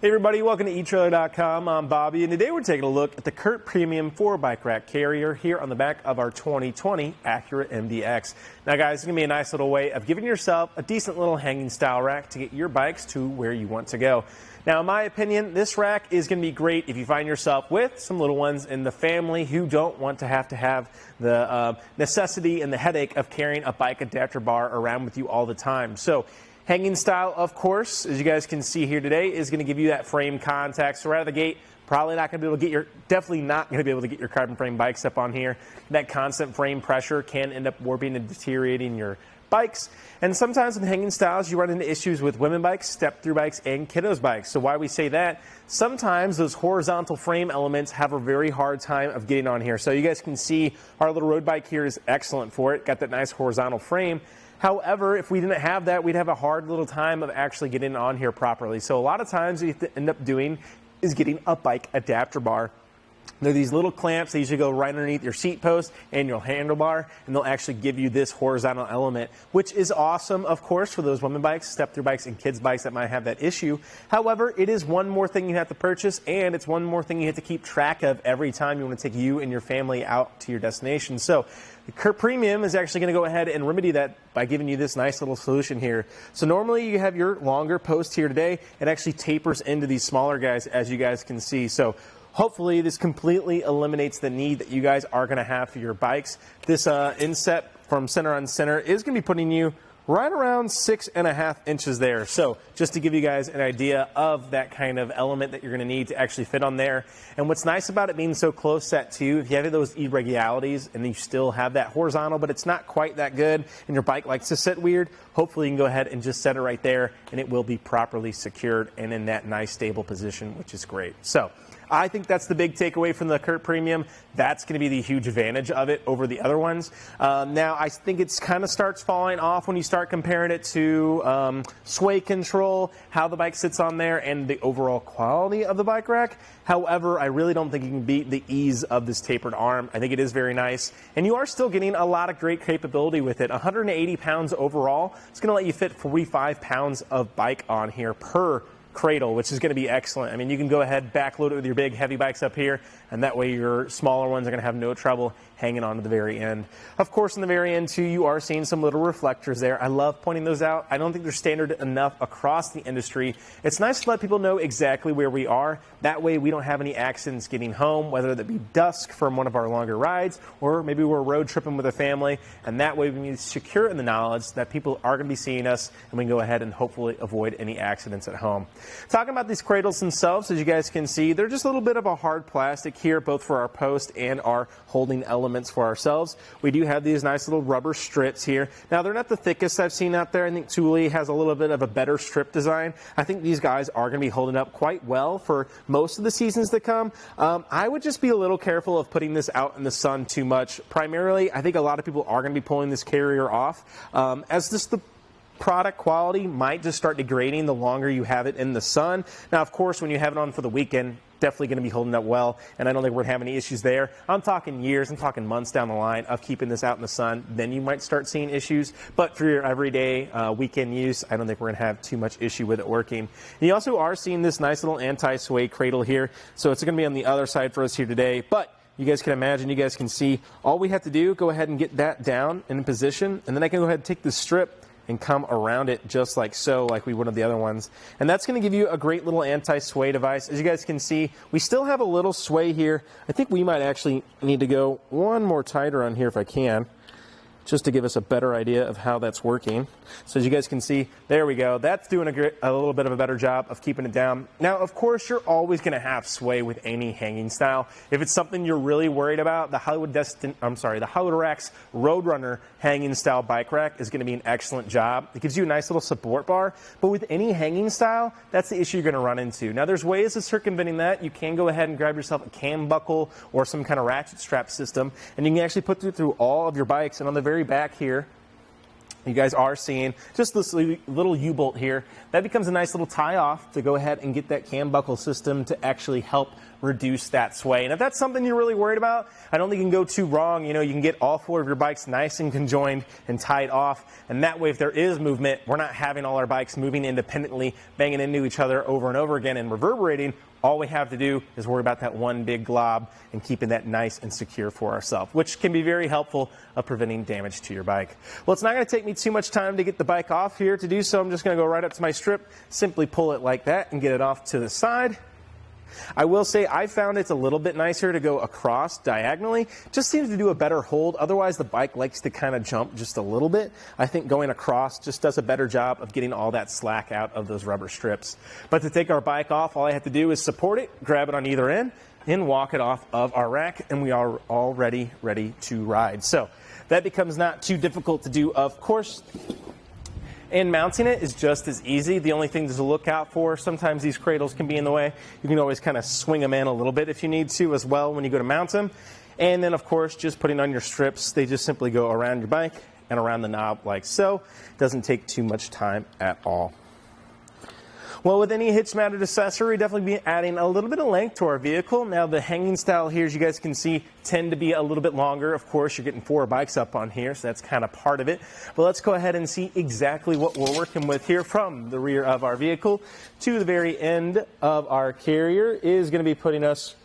Hey everybody, welcome to etrailer.com. I'm Bobby, and today we're taking a look at the CURT Premium 4 Bike Rack Carrier here on the back of our 2020 Acura MDX. Now guys, it's going to be a nice little way of giving yourself a decent little hanging style rack to get your bikes to where you want to go. Now in my opinion, this rack is going to be great if you find yourself with some little ones in the family who don't want to have the necessity and the headache of carrying a bike adapter bar around with you all the time. So hanging style, of course, as you guys can see here today, is going to give you that frame contact. So right out of the gate, probably not going to be able to get definitely not going to be able to get your carbon frame bikes up on here. That constant frame pressure can end up warping and deteriorating your bikes. And sometimes in hanging styles, you run into issues with women bikes, step-through bikes, and kiddos bikes. So why we say that, sometimes those horizontal frame elements have a very hard time of getting on here. So you guys can see our little road bike here is excellent for it. Got that nice horizontal frame. However, if we didn't have that, we'd have a hard little time of actually getting on here properly. So a lot of times what you have to end up doing is getting a bike adapter bar. They're these little clamps. They usually go right underneath your seat post and your handlebar, and they'll actually give you this horizontal element, which is awesome, of course, for those women bikes, step-through bikes, and kids bikes that might have that issue. However, it is one more thing you have to purchase, and it's one more thing you have to keep track of every time you want to take you and your family out to your destination. So the CURT Premium is actually going to go ahead and remedy that by giving you this nice little solution here. So normally you have your longer post here today. It actually tapers into these smaller guys, as you guys can see. So hopefully this completely eliminates the need that you guys are going to have for your bikes. This inset from center on center is going to be putting you right around 6.5 inches there. So just to give you guys an idea of that kind of element that you're going to need to actually fit on there. And what's nice about it being so close set too, if you have those irregularities and you still have that horizontal, but it's not quite that good and your bike likes to sit weird, hopefully you can go ahead and just set it right there and it will be properly secured and in that nice stable position, which is great. So I think that's the big takeaway from the CURT Premium. That's going to be the huge advantage of it over the other ones. Now, I think it's kind of starts falling off when you start comparing it to sway control, how the bike sits on there, and the overall quality of the bike rack. However, I really don't think you can beat the ease of this tapered arm. I think it is very nice. And you are still getting a lot of great capability with it. 180 pounds overall. It's going to let you fit 45 pounds of bike on here per Cradle, which is going to be excellent. I mean, you can go ahead, backload it with your big heavy bikes up here, and that way your smaller ones are going to have no trouble hanging on to the very end. Of course, in the very end, too, you are seeing some little reflectors there. I love pointing those out. I don't think they're standard enough across the industry. It's nice to let people know exactly where we are. That way, we don't have any accidents getting home, whether that be dusk from one of our longer rides, or maybe we're road tripping with a family, and that way we can be secure in the knowledge that people are going to be seeing us, and we can go ahead and hopefully avoid any accidents at home. Talking about these cradles themselves, as you guys can see, they're just a little bit of a hard plastic here, both for our post and our holding elements for ourselves. We do have these nice little rubber strips here. Now, they're not the thickest I've seen out there. I think Thule has a little bit of a better strip design. I think these guys are going to be holding up quite well for most of the seasons to come. I would just be a little careful of putting this out in the sun too much. Primarily, I think a lot of people are going to be pulling this carrier off. As this the product quality might just start degrading the longer you have it in the sun. Now, of course, when you have it on for the weekend, definitely going to be holding up well, and I don't think we're going to have any issues there. I'm talking years, I'm talking months down the line of keeping this out in the sun. Then you might start seeing issues, but for your everyday weekend use, I don't think we're going to have too much issue with it working. And you also are seeing this nice little anti-sway cradle here, so it's going to be on the other side for us here today, but you guys can imagine, you guys can see, all we have to do, go ahead and get that down in position, and then I can go ahead and take the strip and come around it just like so, like we would of the other ones. And that's going to give you a great little anti-sway device. As you guys can see, we still have a little sway here. I think we might actually need to go one more tighter on here if I can, just to give us a better idea of how that's working. So as you guys can see, there we go. That's doing a little bit of a better job of keeping it down. Now, of course, you're always going to have sway with any hanging style. If it's something you're really worried about, the Hollywood Rack's Roadrunner hanging style bike rack is going to be an excellent job. It gives you a nice little support bar, but with any hanging style, that's the issue you're going to run into. Now, there's ways of circumventing that. You can go ahead and grab yourself a cam buckle or some kind of ratchet strap system, and you can actually put it through all of your bikes. And on the very back here, you guys are seeing just this little U-bolt here. That becomes a nice little tie off to go ahead and get that cam buckle system to actually help reduce that sway. And if that's something you're really worried about, I don't think you can go too wrong. You know, you can get all 4 of your bikes nice and conjoined and tied off. And that way, if there is movement, we're not having all our bikes moving independently, banging into each other over and over again and reverberating. All we have to do is worry about that one big glob and keeping that nice and secure for ourselves, which can be very helpful of preventing damage to your bike. Well, it's not going to take me too much time to get the bike off here. To do so, I'm just going to go right up to my strip, simply pull it like that and get it off to the side. I will say I found it's a little bit nicer to go across diagonally. Just seems to do a better hold. Otherwise, the bike likes to kind of jump just a little bit. I think going across just does a better job of getting all that slack out of those rubber strips. But to take our bike off, all I have to do is support it, grab it on either end, and walk it off of our rack, and we are already ready to ride. So that becomes not too difficult to do, of course. And mounting it is just as easy. The only thing to look out for, sometimes these cradles can be in the way. You can always kind of swing them in a little bit if you need to as well when you go to mount them. And then, of course, just putting on your strips. They just simply go around your bike and around the knob like so. It doesn't take too much time at all. Well, with any hitch-mounted accessory, definitely be adding a little bit of length to our vehicle. Now, the hanging style here, as you guys can see, tend to be a little bit longer. Of course, you're getting 4 bikes up on here, so that's kind of part of it. But let's go ahead and see exactly what we're working with here from the rear of our vehicle to the very end of our carrier is going to be putting us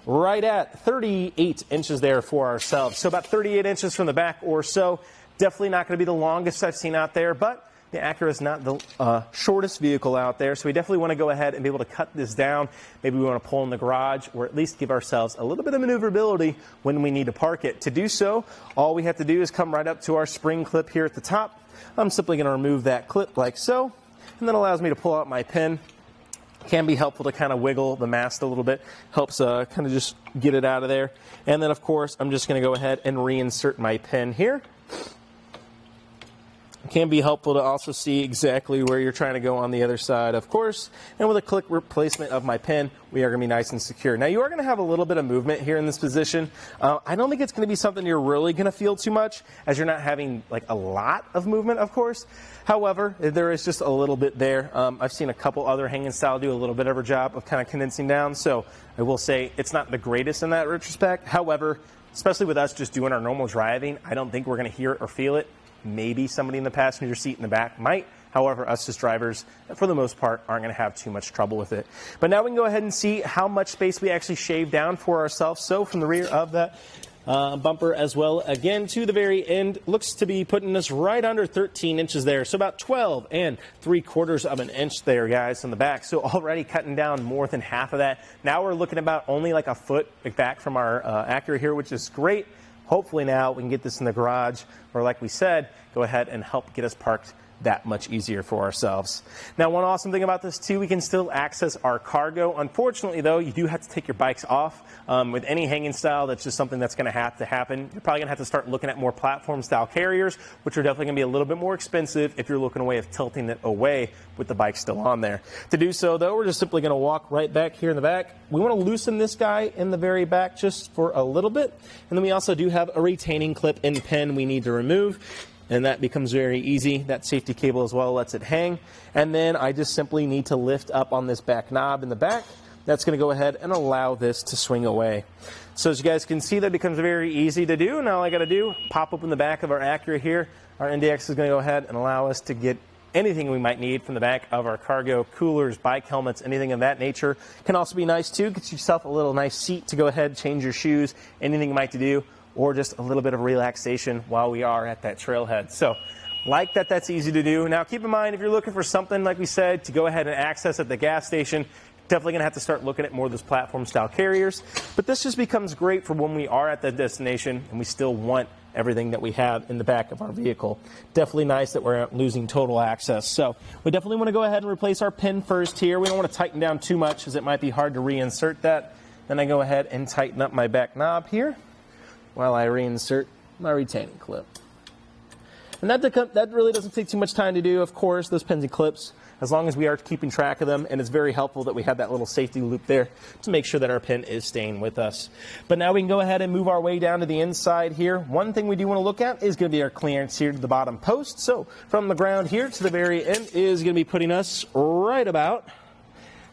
right at 38 inches there for ourselves. So about 38 inches from the back or so. Definitely not going to be the longest I've seen out there, but the Acura is not the shortest vehicle out there, so we definitely want to go ahead and be able to cut this down. Maybe we want to pull in the garage or at least give ourselves a little bit of maneuverability when we need to park it. To do so, all we have to do is come right up to our spring clip here at the top. I'm simply going to remove that clip like so, and that allows me to pull out my pin. Can be helpful to kind of wiggle the mast a little bit. Helps kind of just get it out of there. And then, of course, I'm just going to go ahead and reinsert my pin here. Can be helpful to also see exactly where you're trying to go on the other side, of course. And with a click replacement of my pin, we are going to be nice and secure. Now, you are going to have a little bit of movement here in this position. I don't think it's going to be something you're really going to feel too much, as you're not having like a lot of movement, of course. However, there is just a little bit there. I've seen a couple other hanging style do a little bit of a job of kind of condensing down. So I will say it's not the greatest in that retrospect. However, especially with us just doing our normal driving, I don't think we're going to hear it or feel it. Maybe somebody in the passenger seat in the back might. However, us as drivers, for the most part, aren't going to have too much trouble with it. But now we can go ahead and see how much space we actually shaved down for ourselves. So from the rear of that bumper as well, again, to the very end, looks to be putting us right under 13 inches there. So about 12 3/4 of an inch there, guys, on the back. So already cutting down more than half of that. Now we're looking about only like a foot back from our Acura here, which is great. Hopefully now we can get this in the garage, or like we said, go ahead and help get us parked that much easier for ourselves. Now, one awesome thing about this too, we can still access our cargo. Unfortunately though, you do have to take your bikes off. With any hanging style, that's just something that's going to happen. You're probably going to have to start looking at more platform style carriers, which are definitely going to be a little bit more expensive if you're looking a way of tilting it away with the bike still on there. To do so though, we're just simply going to walk right back here in the back. We want to loosen this guy in the very back just for a little bit. And then we also do have a retaining clip and pin we need to remove. And that becomes very easy. That safety cable as well lets it hang. And then I just simply need to lift up on this back knob in the back. That's going to go ahead and allow this to swing away. So as you guys can see, that becomes very easy to do. Now all I got to do, pop open the back of our Acura here. Our MDX is going to go ahead and allow us to get anything we might need from the back of our cargo, coolers, bike helmets, anything of that nature. Can also be nice too. Get yourself a little nice seat to go ahead, change your shoes, anything you might to do, or just a little bit of relaxation while we are at that trailhead. So like that, that's easy to do. Now keep in mind, if you're looking for something, like we said, to go ahead and access at the gas station, definitely going to have to start looking at more of those platform style carriers. But this just becomes great for when we are at the destination and we still want everything that we have in the back of our vehicle. Definitely nice that we're not losing total access. So we definitely want to go ahead and replace our pin first here. We don't want to tighten down too much, as it might be hard to reinsert that. Then I go ahead and tighten up my back knob here while I reinsert my retaining clip. And that really doesn't take too much time to do. Of course, those pins and clips as long as we are keeping track of them, and it's very helpful that we have that little safety loop there to make sure that our pin is staying with us. But now we can go ahead and move our way down to the inside here. One thing we do want to look at is going to be our clearance here to the bottom post. So from the ground here to the very end is going to be putting us right about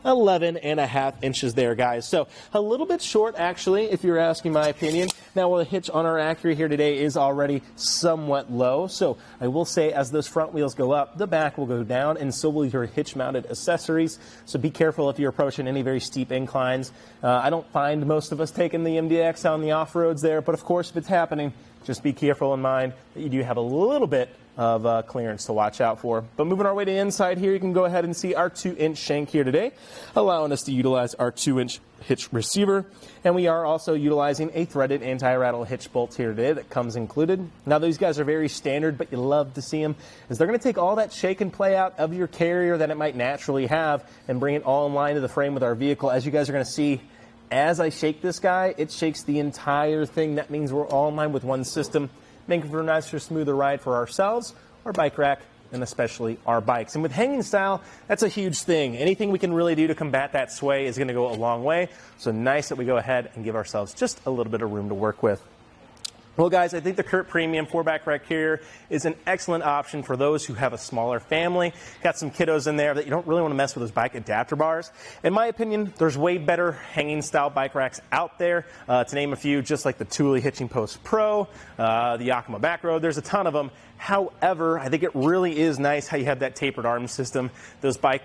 11.5 inches there, guys. So a little bit short, actually, if you're asking my opinion. Now, while the hitch on our Acura here today is already somewhat low, so I will say as those front wheels go up, the back will go down, and so will your hitch-mounted accessories. So be careful if you're approaching any very steep inclines. I don't find most of us taking the MDX on the off-roads there, but of course, if it's happening, just be careful in mind that you do have a little bit of clearance to watch out for. But moving our way to the inside here, you can go ahead and see our 2-inch shank here today, allowing us to utilize our 2-inch hitch receiver. And we are also utilizing a threaded anti-rattle hitch bolt here today that comes included. Now, these guys are very standard, but you love to see them, as they're going to take all that shake and play out of your carrier that it might naturally have and bring it all in line to the frame with our vehicle. As you guys are going to see, as I shake this guy, it shakes the entire thing. That means we're all in line with one system, making for a nicer, smoother ride for ourselves, our bike rack, and especially our bikes. And with hanging style, that's a huge thing. Anything we can really do to combat that sway is going to go a long way. So nice that we go ahead and give ourselves just a little bit of room to work with. Well, guys, I think the CURT Premium 4-bike rack carrier is an excellent option for those who have a smaller family, got some kiddos in there that you don't really want to mess with those bike adapter bars. In my opinion, there's way better hanging style bike racks out there. To name a few, just like the Thule Hitching Post Pro, the Yakima Back Road, there's a ton of them. However, I think it really is nice how you have that tapered arm system. Those bike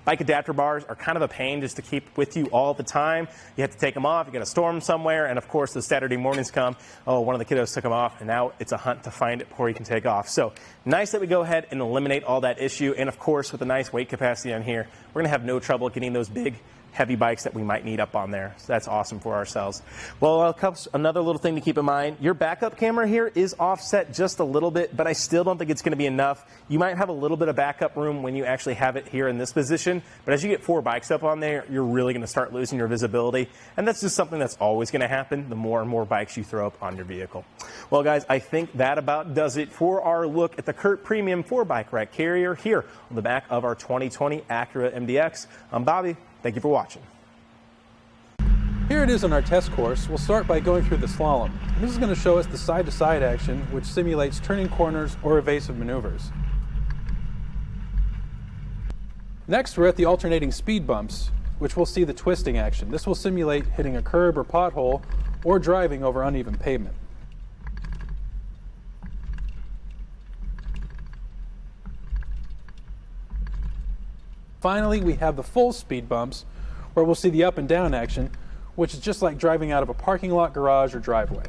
adapter bars are kind of a pain just to keep with you all the time. You have to take them off, you got to store them somewhere, and of course the Saturday mornings come, oh, one of the kiddos took them off, and now it's a hunt to find it before you can take off. So nice that we go ahead and eliminate all that issue, and of course with the nice weight capacity on here, we're going to have no trouble getting those big heavy bikes that we might need up on there. So that's awesome for ourselves. Well, another little thing to keep in mind, your backup camera here is offset just a little bit, but I still don't think it's going to be enough. You might have a little bit of backup room when you actually have it here in this position, but as you get 4 bikes up on there, you're really going to start losing your visibility, and that's just something that's always going to happen the more and more bikes you throw up on your vehicle. Well, guys, I think that about does it for our look at the CURT Premium 4-bike rack carrier here on the back of our 2020 Acura MDX. I'm Bobby. Thank you for watching. Here it is on our test course. We'll start by going through the slalom. This is going to show us the side-to-side action, which simulates turning corners or evasive maneuvers. Next, we're at the alternating speed bumps, which we'll see the twisting action. This will simulate hitting a curb or pothole or driving over uneven pavement. Finally, we have the full speed bumps, where we'll see the up and down action, which is just like driving out of a parking lot, garage, or driveway.